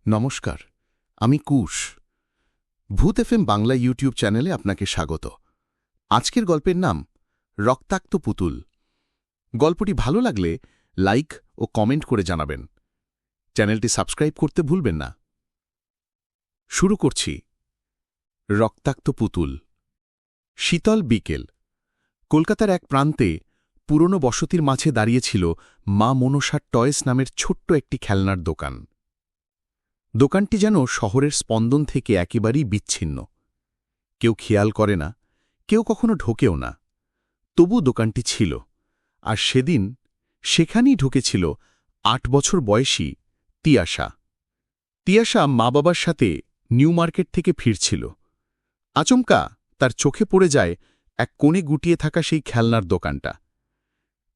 নমস্কার, আমি কুশ। ভূত এফএম বাংলা ইউটিউব চ্যানেলে আপনাকে স্বাগত। আজকের গল্পের নাম রক্তাক্ত পুতুল। গল্পটি ভালো লাগলে লাইক ও কমেন্ট করে জানাবেন। চ্যানেলটি সাবস্ক্রাইব করতে ভুলবেন না। শুরু করছি। রক্তাক্ত পুতুল। শীতল বিকেল। কলকাতার এক প্রান্তে পুরনো বসতির মাঝে দাঁড়িয়েছিল মা মনসার টয়েস নামের ছোট্ট একটি খেলনার দোকান। দোকানটি যেন শহরের স্পন্দন থেকে একেবারেই বিচ্ছিন্ন। কেউ খেয়াল করে না, কেউ কখনো ঢোকেও না। তবু দোকানটি ছিল, আর সেদিন সেখানেই ঢুকেছিল ৮ বছর বয়সী তিয়াশা। তিয়াশা মা বাবার সাথে নিউ মার্কেট থেকে ফিরছিল। আচমকা তার চোখে পড়ে যায় এক কোণে গুটিয়ে থাকা সেই খেলনার দোকানটা।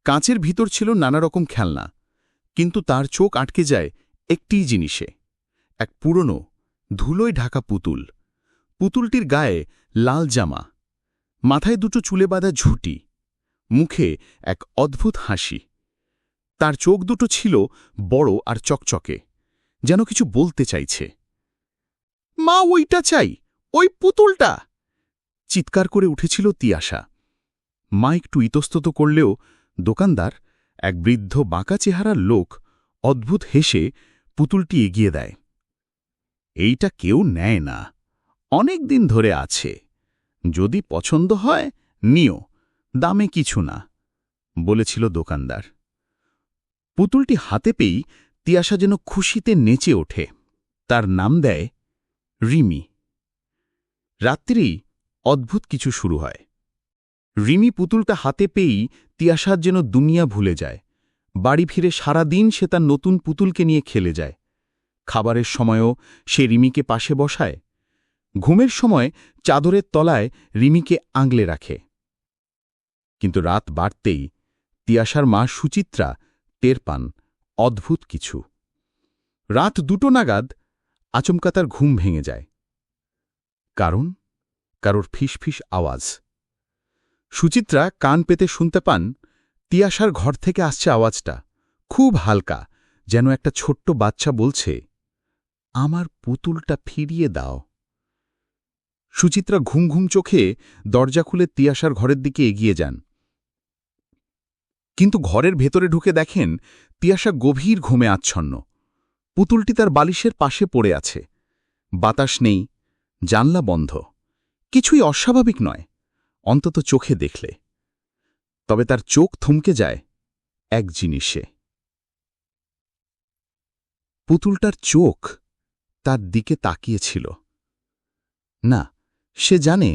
কাঁচের ভিতর ছিল নানা রকম খেলনা, কিন্তু তার চোখ আটকে যায় একটিই জিনিসে, এক পুরনো ধুলোয় ঢাকা পুতুল। পুতুলটির গায়ে লাল জামা, মাথায় দুটো চুলে বাঁধা ঝুঁটি, মুখে এক অদ্ভুত হাসি। তার চোখ দুটো ছিল বড় আর চকচকে, যেন কিছু বলতে চাইছে। মা, ওইটা চাই, ওই পুতুলটা! চিৎকার করে উঠেছিল তিয়াশা। মা একটু ইতস্তত করলেও দোকানদার, এক বৃদ্ধ বাঁকা চেহারার লোক, অদ্ভুত হেসে পুতুলটি এগিয়ে দেয়। এইটা কেউ নেয় না, অনেক দিন ধরে আছে। যদি পছন্দ হয় নিও, দামে কিছু না, বলেছিল দোকানদার। পুতুলটি হাতে পেয়েই তিয়াশা যেন খুশিতে নেচে ওঠে। তার নাম দেয় রিমি। রাত্রিই অদ্ভুত কিছু শুরু হয়। রিমি পুতুলটা হাতে পেয়েই তিয়াশার যেন দুনিয়া ভুলে যায়। বাড়ি ফিরে সারা দিন সে তার নতুন পুতুলকে নিয়ে খেলে যায়। খাবারের সময়ও সে রিমিকে পাশে বসায়। ঘুমের সময় চাদরের তলায় রিমিকে আঙলে রাখে। কিন্তু রাত বাড়তেই তিয়াশার মা সুচিত্রা টের পান অদ্ভুত কিছু। রাত ২টো নাগাদ আচমকা তার ঘুম ভেঙে যায়। কারণ কারোর ফিসফিস আওয়াজ। সুচিত্রা কান পেতে শুনতে পান তিয়াশার ঘর থেকে আসছে আওয়াজটা, খুব হালকা, যেন একটা ছোট্ট বাচ্চা বলছে, আমার পুতুলটা ফিরিয়ে দাও। সুচিত্রা ঘুম ঘুম চোখে দরজা খুলে তিয়াশার ঘরের দিকে এগিয়ে যান। কিন্তু ঘরের ভেতরে ঢুকে দেখেন তিয়াশা গভীর ঘুমে আচ্ছন্ন। পুতুলটি তার বালিশের পাশে পড়ে আছে। বাতাস নেই, জানলা বন্ধ। কিছুই অস্বাভাবিক নয়, অন্তত চোখে দেখলে। তবে তার চোখ থমকে যায় এক জিনিসে। পুতুলটার চোখ তার দিকে তাকিয়েছিল। না, সে জানে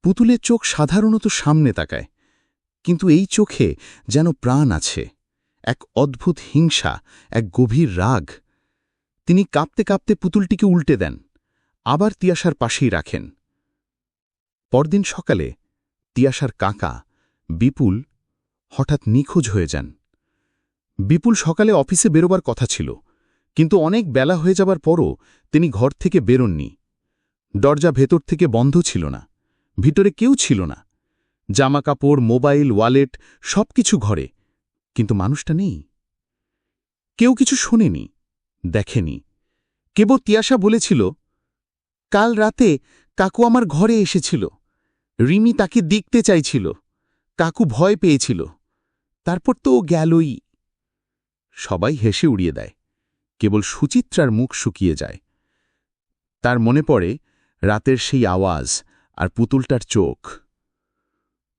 পুতুলের চোখ সাধারণত সামনে তাকায়, কিন্তু এই চোখে যেন প্রাণ আছে, এক অদ্ভুত হিংসা, এক গভীর রাগ। তিনি কাঁপতে কাঁপতে পুতুলটিকে উল্টে দেন, আবার তিয়াশার পাশেই রাখেন। পরদিন সকালে তিয়াশার কাকা বিপুল হঠাৎ নিখোঁজ হয়ে যান। বিপুল সকালে অফিসে বেরোবার কথা ছিল, কিন্তু অনেক বেলা হয়ে যাবার পরও তিনি ঘর থেকে বেরোননি। দরজা ভেতর থেকে বন্ধ ছিল না, ভিতরে কেউ ছিল না। জামাকাপড়, মোবাইল, ওয়ালেট সবকিছু ঘরে, কিন্তু মানুষটা নেই। কেউ কিছু শোনেনি, দেখেনি। কেবল তিয়াশা বলেছিল, কাল রাতে কাকু আমার ঘরে এসেছিল। রিমি তাকে দেখতে চাইছিল। কাকু ভয় পেয়েছিল। তারপর তো ও গেলই। সবাই হেসে উড়িয়ে দেয়, কেবল সুচিত্রার মুখ শুকিয়ে যায়। তার মনে পড়ে রাতের সেই আওয়াজ আর পুতুলটার চোখ।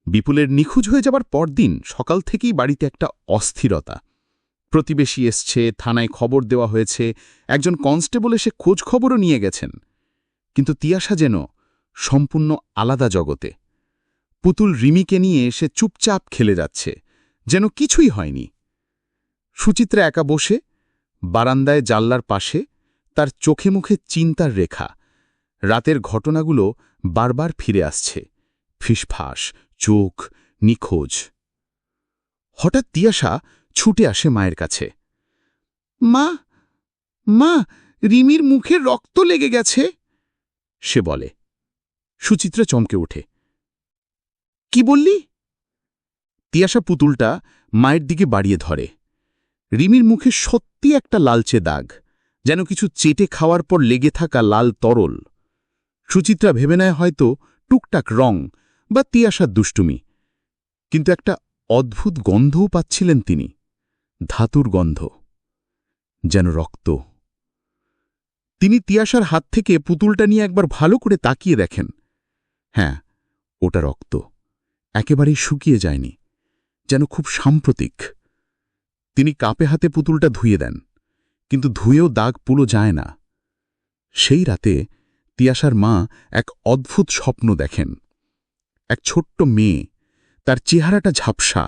বিপুলের নিখোঁজ হয়ে যাবার পরদিন সকাল থেকেই বাড়িতে একটা অস্থিরতা। প্রতিবেশী এসছে, থানায় খবর দেওয়া হয়েছে, একজন কনস্টেবল এসে খোঁজ খবরও নিয়ে গেছেন। কিন্তু তিয়াশা যেন সম্পূর্ণ আলাদা জগতে। পুতুল রিমিকে নিয়ে এসে চুপচাপ খেলে যাচ্ছে, যেন কিছুই হয়নি। সুচিত্রা একা বসে বারান্দায় জানলার পাশে, তার চোখে মুখে চিন্তার রেখা। রাতের ঘটনাগুলো বারবার ফিরে আসছে, ফিসফাস, চোখ, নিখোঁজ। হঠাৎ তিয়াশা ছুটে আসে মায়ের কাছে। মা, মা, রিমির মুখে রক্ত লেগে গেছে, সে বলে। সুচিত্রা চমকে ওঠে। কি বললি? তিয়াশা পুতুলটা মায়ের দিকে বাড়িয়ে ধরে। রিমির মুখে সত্যি একটা লালচে দাগ, যেন কিছু চেটে খাওয়ার পর লেগে থাকা লাল তরল। সুচিত্রা ভেবে নেয় হয়তো টুকটাক রং বা তিয়াশার দুষ্টুমি, কিন্তু একটা অদ্ভুত গন্ধও পাচ্ছিলেন তিনি, ধাতুর গন্ধ, যেন রক্ত। তিনি তিয়াশার হাত থেকে পুতুলটা নিয়ে একবার ভালো করে তাকিয়ে দেখেন। হ্যাঁ, ওটা রক্ত, একেবারেই শুকিয়ে যায়নি, যেন খুব সাম্প্রতিক। তিনি কাপে হাতে পুতুলটা ধুয়ে দেন, কিন্তু ধুয়েও দাগ পুরো যায় না। সেই রাতে তিয়াশার মা এক অদ্ভুত স্বপ্ন দেখেন। এক ছোট্ট মেয়ে, তার চেহারাটা ঝাপসা,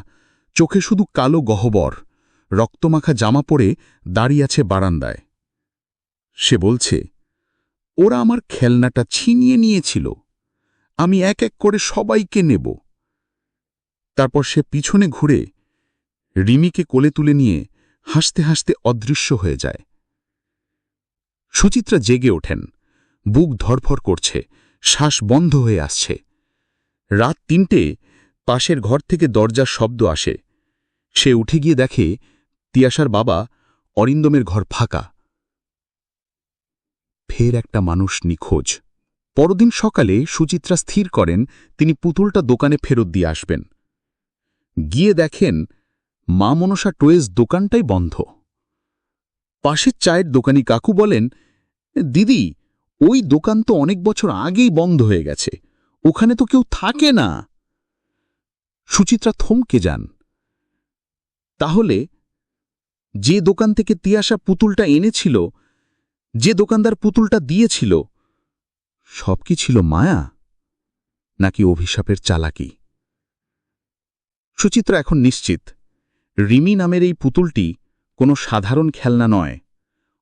চোখে শুধু কালো গহ্বর, রক্তমাখা জামা পরে দাঁড়িয়ে আছে বারান্দায়। সে বলছে, ওরা আমার খেলনাটা ছিনিয়ে নিয়েছিল, আমি এক এক করে সবাইকে নেব। তারপর সে পিছনে ঘুরে রিমিকে কোলে তুলে নিয়ে হাসতে হাসতে অদৃশ্য হয়ে যায়। সুচিত্রা জেগে ওঠেন, বুক ধরফর করছে, শ্বাস বন্ধ হয়ে আসছে। রাত ৩টে, পাশের ঘর থেকে দরজার শব্দ আসে। সে উঠে গিয়ে দেখে তিয়াশার বাবা অরিন্দমের ঘর ফাঁকা। ফের একটা মানুষ নিখোঁজ। পরদিন সকালে সুচিত্রা স্থির করেন তিনি পুতুলটা দোকানে ফেরত দিয়ে আসবেন। গিয়ে দেখেন মা মনসা টয়েস দোকানটাই বন্ধ। পাশের চায়ের দোকানি কাকু বলেন, দিদি, ওই দোকান তো অনেক বছর আগেই বন্ধ হয়ে গেছে, ওখানে তো কেউ থাকে না। সুচিত্রা থমকে যান। তাহলে যে দোকান থেকে তিয়াশা পুতুলটা এনেছিল, যে দোকানদার পুতুলটা দিয়েছিল, সব কি ছিল মায়া, নাকি অভিশাপের চালাকি? সুচিত্রা এখন নিশ্চিত, রিমি নামের এই পুতুলটি কোনো সাধারণ খেলনা নয়।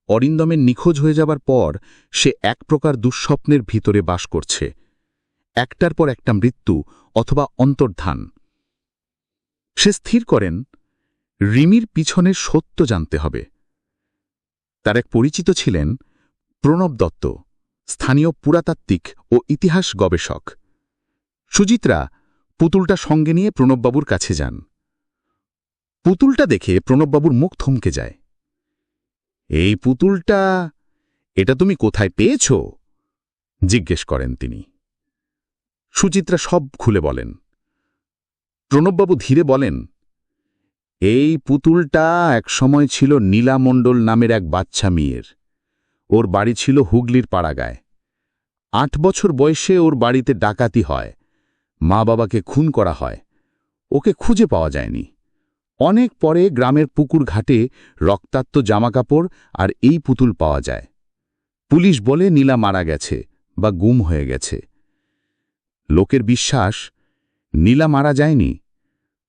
অরিন্দমের নিখোঁজ হয়ে যাবার পর সে এক প্রকার দুঃস্বপ্নের ভিতরে বাস করছে, একটার পর একটা মৃত্যু অথবা অন্তর্ধান। সে স্থির করেন রিমির পিছনের সত্য জানতে হবে। তার এক পরিচিত ছিলেন প্রণব দত্ত, স্থানীয় পুরাতাত্ত্বিক ও ইতিহাস গবেষক। সুচিত্রা পুতুলটা সঙ্গে নিয়ে প্রণববাবুর কাছে যান। পুতুলটা দেখে প্রণববাবুর মুখ থমকে যায়। এই পুতুলটা, এটা তুমি কোথায় পেয়েছ? জিজ্ঞেস করেন তিনি। সুচিত্রা সব খুলে বলেন। প্রণববাবু ধীরে বলেন, এই পুতুলটা একসময় ছিল নীলা মণ্ডল নামের এক বাচ্চা মেয়ের। ওর বাড়ি ছিল হুগলির পাড়াগায়। ৮ বছর বয়সে ওর বাড়িতে ডাকাতি হয়, মা বাবাকে খুন করা হয়। ওকে খুঁজে পাওয়া যায়নি। অনেক পরে গ্রামের পুকুর ঘাটে রক্তাক্ত জামাকাপড় আর এই পুতুল পাওয়া যায়। পুলিশ বলে নীলা মারা গেছে বা গুম হয়ে গেছে। লোকের বিশ্বাস, নীলা মারা যায়নি,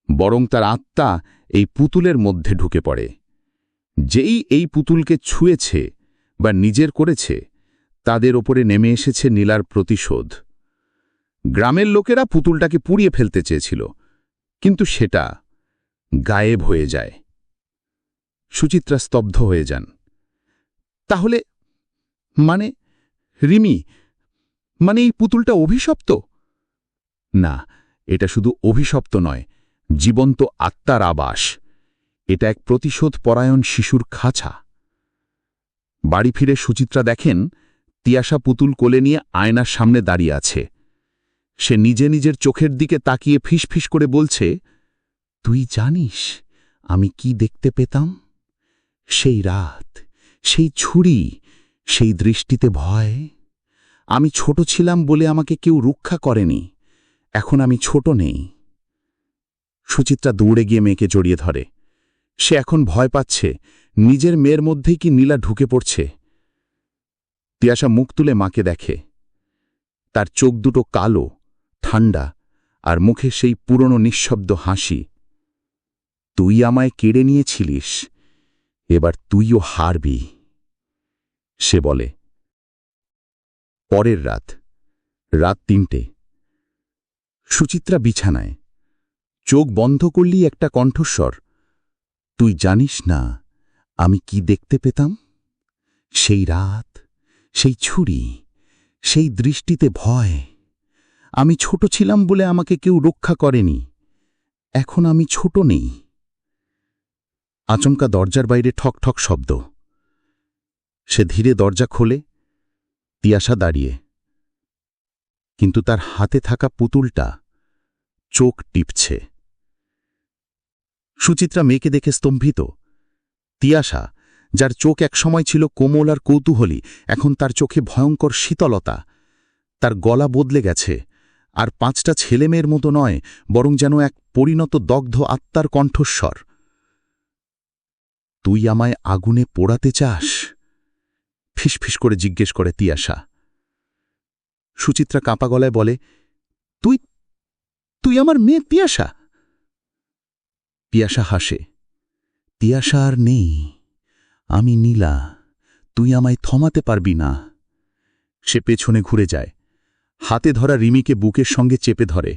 বরং তার আত্মা এই পুতুলের মধ্যে ঢুকে পড়ে। যেই এই পুতুলকে ছুঁয়েছে বা নিজের করেছে, তাদের ওপরে নেমে এসেছে নীলার প্রতিশোধ। গ্রামের লোকেরা পুতুলটাকে পুড়িয়ে ফেলতে চেয়েছিল, কিন্তু সেটা গায়েব হয়ে যায়। সুচিত্রা স্তব্ধ হয়ে যান। তাহলে মানে রিমি, মানে এই পুতুলটা অভিশপ্ত? না, এটা শুধু অভিশপ্ত নয়, জীবন্ত আত্মার আবাস। এটা এক প্রতিশোধ পরায়ণ শিশুর খাঁচা। বাড়ি ফিরে সুচিত্রা দেখেন তিয়াশা পুতুল কোলে নিয়ে আয়নার সামনে দাঁড়িয়ে আছে। সে নিজে নিজের চোখের দিকে তাকিয়ে ফিসফিস করে বলছে, তুই জানিস আমি কি দেখতে পেতাম? সেই রাত, সেই ছুরি, সেই দৃষ্টিতে ভয়। আমি ছোট ছিলাম বলে আমাকে কেউ রক্ষা করেনি, এখন আমি ছোট নেই। সুচিত্রা দৌড়ে গিয়ে মেয়েকে জড়িয়ে ধরে। সে এখন ভয় পাচ্ছে নিজের মেয়ের মধ্যেই কি নীলা ঢুকে পড়ছে। তিয়াশা মুখ তুলে মাকে দেখে। তার চোখ দুটো কালো, ঠান্ডা, আর মুখে সেই পুরনো নিঃশব্দ হাসি। তুই আমায় কেড়ে নিয়েছিলিস, এবার তুইও হারবি, সে বলে। পরের রাত ৩টে। সুচিত্রা বিছানায়। চোখ বন্ধ করলেই একটা কণ্ঠস্বর, তুই জানিস না আমি কি দেখতে পেতাম? সেই রাত, সেই ছুরি, সেই দৃষ্টিতে ভয়। আমি ছোট ছিলাম বলে আমাকে কেউ রক্ষা করেনি, এখন আমি ছোট নেই। আচমকা দরজার বাইরে ঠক ঠক শব্দ। সে ধীরে দরজা খোলে। তিয়াশা দাঁড়িয়ে, কিন্তু তার হাতে থাকা পুতুলটা চোখ টিপছে। সুচিত্রা মেয়েকে দেখে স্তম্ভিত। তিয়াশা, যার চোখ একসময় ছিল কোমল আর কৌতূহলী, এখন তার চোখে ভয়ঙ্কর শীতলতা। তার গলা বদলে গেছে, আর 5টা ছেলেমেয়ের মতো নয়, বরং যেন এক পরিণত দগ্ধ আত্মার কণ্ঠস্বর। তুই আমায় আগুনে পোড়াতে চাস? ফিসফিস করে জিজ্ঞেস করে তিয়াশা। সুচিত্রা কাঁপা গলায় বলে, তুই তুই আমার মেয়ে তিয়াশা? তিয়াশা হাসে। তিয়াশা আর নেই, আমি নীলা। তুই আমায় থমাতে পারবি না। সে পেছনে ঘুরে যায়, হাতে ধরা রিমিকে বুকের সঙ্গে চেপে ধরে।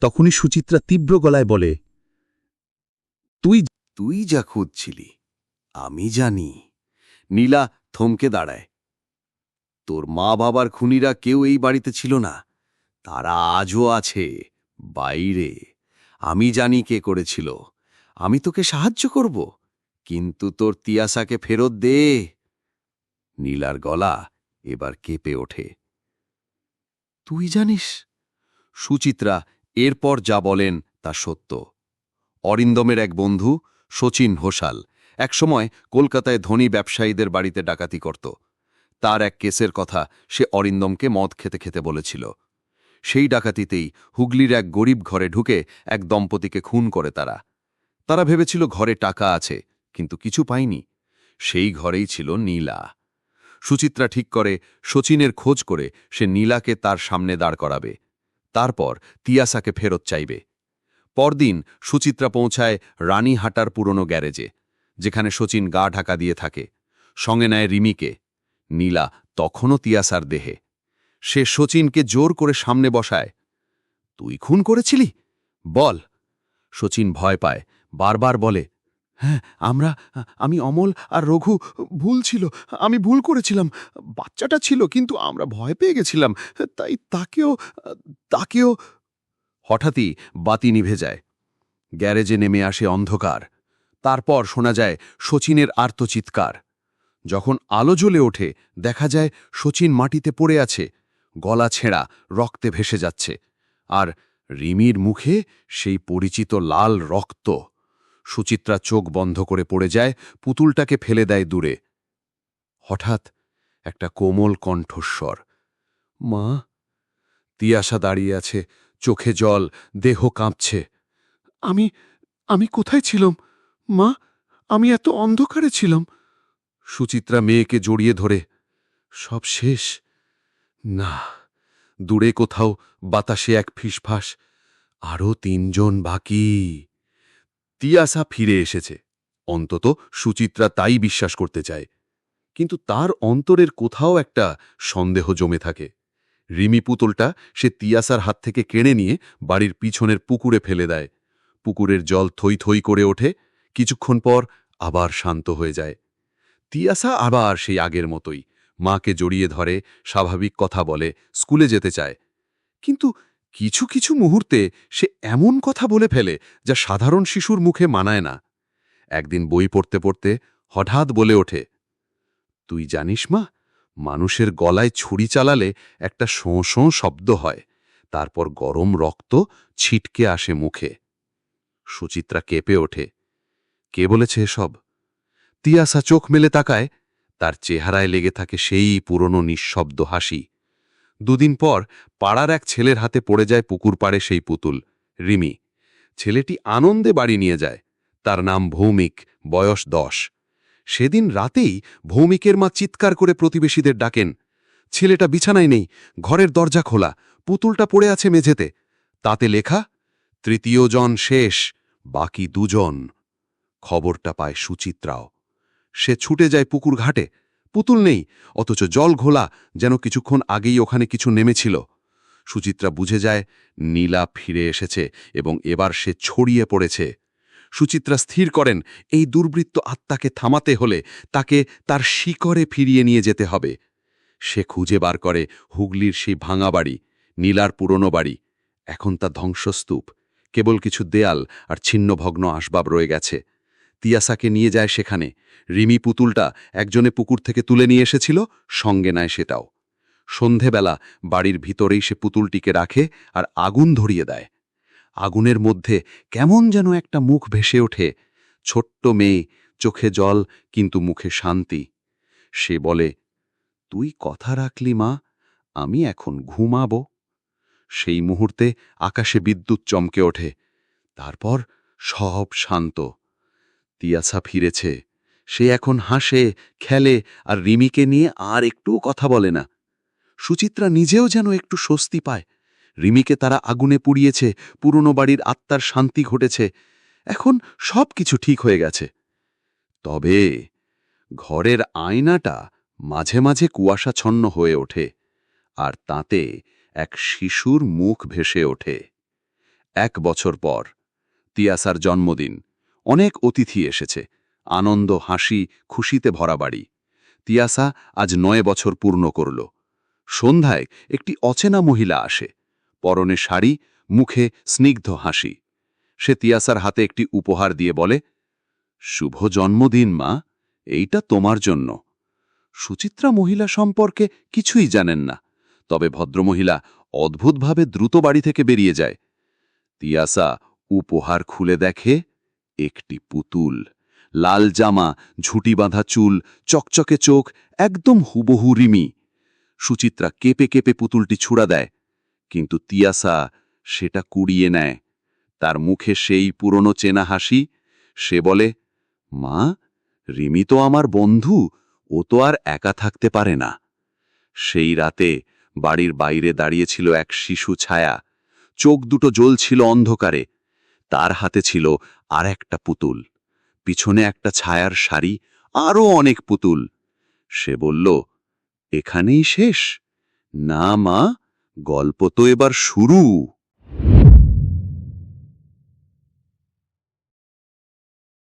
তখনই সুচিত্রা তীব্র গলায় বলে, তুই যা খুঁজছিলি আমি জানি। নীলা থমকে দাঁড়ায়। তোর মা বাবার খুনিরা কেউ এই বাড়িতে ছিল না, তারা আজও আছে বাইরে। আমি জানি কে করেছিল। আমি তোকে সাহায্য করব, কিন্তু তোর তিয়াসাকে ফেরত দে। নীলার গলা এবার কেঁপে ওঠে। তুই জানিস? সুচিত্রা এরপর যা বলেন তা সত্য। অরিন্দমের এক বন্ধু শচীন ঘোষাল একসময় কলকাতায় ধনী ব্যবসায়ীদের বাড়িতে ডাকাতি করত। তার এক কেসের কথা সে অরিন্দমকে মদ খেতে খেতে বলেছিল। সেই ডাকাতিতেই হুগলির এক গরিব ঘরে ঢুকে এক দম্পতিকে খুন করে তারা। তারা ভেবেছিল ঘরে টাকা আছে, কিন্তু কিছু পায়নি। সেই ঘরেই ছিল নীলা। সুচিত্রা ঠিক করে শচীনের খোঁজ করে সে নীলাকে তার সামনে দাঁড় করাবে। তারপর তিয়াসাকে ফেরত চাইবে। পরদিন সুচিত্রা পৌঁছায় রানীহাটার পুরনো গ্যারেজে, যেখানে শচীন গা ঢাকা দিয়ে থাকে। সঙ্গে নেয় রিমিকে। নীলা তখনও তিয়াসার দেহে। সে শচীনকে জোর করে সামনে বসায়। তুই খুন করেছিলি? বল। শচীন ভয় পায়, বারবার বলে, হ্যাঁ আমি অমল আর রঘু, ভুল ছিল, আমি ভুল করেছিলাম। বাচ্চাটা ছিল, কিন্তু আমরা ভয় পেয়ে গেছিলাম, তাই তাকেও। হঠাৎই বাতি নিভে যায়। গ্যারেজে নেমে আসে অন্ধকার। তারপর শোনা যায় শচীনের আর্তচিৎকার। যখন আলো জ্বলে ওঠে, দেখা যায় শচীন মাটিতে পড়ে আছে, গলা ছেঁড়া, রক্তে ভেসে যাচ্ছে। আর রিমির মুখে সেই পরিচিত লাল রক্ত। সুচিত্রা চোখ বন্ধ করে পড়ে যায়, পুতুলটাকে ফেলে দেয় দূরে। হঠাৎ একটা কোমল কণ্ঠস্বর, মা। তিয়াশা দাঁড়িয়ে আছে, চোখে জল, দেহ কাঁপছে। আমি কোথায় ছিলাম মা? আমি এত অন্ধকারে ছিলাম। সুচিত্রা মেয়েকে জড়িয়ে ধরে, সব শেষ? না। দূরে কোথাও বাতাসে এক ফিসফাস, আরও 3 জন বাকি। তিয়াসা ফিরে এসেছে, অন্তত সুচিত্রা তাই বিশ্বাস করতে চায়। কিন্তু তার অন্তরের কোথাও একটা সন্দেহ জমে থাকে। রিমি পুতুলটা সে তিয়াসার হাত থেকে কেড়ে নিয়ে বাড়ির পিছনের পুকুরে ফেলে দেয়। পুকুরের জল থই থই করে ওঠে, কিছুক্ষণ পর আবার শান্ত হয়ে যায়। তিয়াসা আবার সেই আগের মতোই মাকে জড়িয়ে ধরে, স্বাভাবিক কথা বলে, স্কুলে যেতে চায়। কিন্তু কিছু কিছু মুহূর্তে সে এমন কথা বলে ফেলে যা সাধারণ শিশুর মুখে মানায় না। একদিন বই পড়তে পড়তে হঠাৎ বলে ওঠে, তুই জানিস মা, মানুষের গলায় ছুরি চালালে একটা শোঁ শোঁ শব্দ হয়, তারপর গরম রক্ত ছিটকে আসে মুখে। সুচিত্রা কেঁপে ওঠে। কে বলেছে এসব? তিয়াসা চোখ মেলে তাকায়, তার চেহারায় লেগে থাকে সেই পুরনো নিঃশব্দ হাসি। 2 দিন পর পাড়ার এক ছেলের হাতে পড়ে যায় পুকুর পাড়ে সেই পুতুল, রিমি। ছেলেটি আনন্দে বাড়ি নিয়ে যায়। তার নাম ভৌমিক, বয়স 10। সেদিন রাতেই ভৌমিকের মা চিৎকার করে প্রতিবেশীদের ডাকেন। ছেলেটা বিছানায় নেই, ঘরের দরজা খোলা, পুতুলটা পড়ে আছে মেঝেতে। তাতে লেখা, 3য় জন শেষ, বাকি 2 জন। খবরটা পায় সুচিত্রাও। সে ছুটে যায় পুকুর ঘাটে। পুতুল নেই, অথচ জল ঘোলা, যেন কিছুক্ষণ আগেই ওখানে কিছু নেমেছিল। সুচিত্রা বুঝে যায় নীলা ফিরে এসেছে এবং এবার সে ছড়িয়ে পড়েছে। সুচিত্রা স্থির করেন, এই দুর্বৃত্ত আত্মাকে থামাতে হলে তাকে তার শিকড়ে ফিরিয়ে নিয়ে যেতে হবে। সে খুঁজে বার করে হুগলির সেই ভাঙা বাড়ি, নীলার পুরনো বাড়ি। এখন তা ধ্বংসস্তূপ, কেবল কিছু দেয়াল আর ছিন্নভগ্ন আসবাব রয়ে গেছে। তিয়াসাকে নিয়ে যায় সেখানে। রিমি পুতুলটা একজনে পুকুর থেকে তুলে নিয়ে এসেছিল, সঙ্গে নেয় সেটাও। সন্ধেবেলা বাড়ির ভিতরেই সে পুতুলটিকে রাখে আর আগুন ধরিয়ে দেয়। আগুনের মধ্যে কেমন যেন একটা মুখ ভেসে ওঠে, ছোট্ট মেয়ে, চোখে জল কিন্তু মুখে শান্তি। সে বলে, তুই কথা রাখলি মা, আমি এখন ঘুমাব। সেই মুহূর্তে আকাশে বিদ্যুৎ চমকে ওঠে, তারপর সব শান্ত। তিয়াসা ফিরেছে, সে এখন হাসে, খেলে আর রিমিকে নিয়ে আর একটু কথা বলে না। সুচিত্রা নিজেও যেন একটু স্বস্তি পায়। রিমিকে তারা আগুনে পুড়িয়েছে, পুরনো বাড়ির আত্মার শান্তি ঘটেছে, এখন সব কিছু ঠিক হয়ে গেছে। তবে ঘরের আয়নাটা মাঝে মাঝে কুয়াশাচ্ছন্ন হয়ে ওঠে, আর তাতে এক শিশুর মুখ ভেসে ওঠে। 1 বছর পর তিয়াসার জন্মদিন। অনেক অতিথি এসেছে, আনন্দ, হাসি, খুশিতে ভরা বাড়ি। তিয়াসা আজ 9 বছর পূর্ণ করল। সন্ধ্যায় একটি অচেনা মহিলা আসে, পরনে শাড়ি, মুখে স্নিগ্ধ হাসি। সে তিয়াসার হাতে একটি উপহার দিয়ে বলে, শুভ জন্মদিন মা, এইটা তোমার জন্য। সুচিত্রা মহিলা সম্পর্কে কিছুই জানেন না, তবে ভদ্রমহিলা অদ্ভুতভাবে দ্রুত বাড়ি থেকে বেরিয়ে যায়। তিয়াসা উপহার খুলে দেখে একটি পুতুল, লাল জামা, ঝুঁটি বাঁধা চুল, চকচকে চোখ, একদম হুবহু রিমি। সুচিত্রা কেঁপে কেঁপে পুতুলটি ছুঁড়া দেয়, কিন্তু তিয়াসা সেটা কুড়িয়ে নেয়। তার মুখে সেই পুরনো চেনা হাসি। সে বলে, মা, রিমি তো আমার বন্ধু, ও তো আর একা থাকতে পারে না। সেই রাতে বাড়ির বাইরে দাঁড়িয়েছিল এক শিশু ছায়া, চোখ দুটো জ্বলছিল অন্ধকারে। তার হাতে ছিল আর একটা পুতুল, পিছনে একটা ছায়ার শাড়ি, আরও অনেক পুতুল। সে বলল, এখানেই শেষ? না মা, গল্প তো এবার শুরু।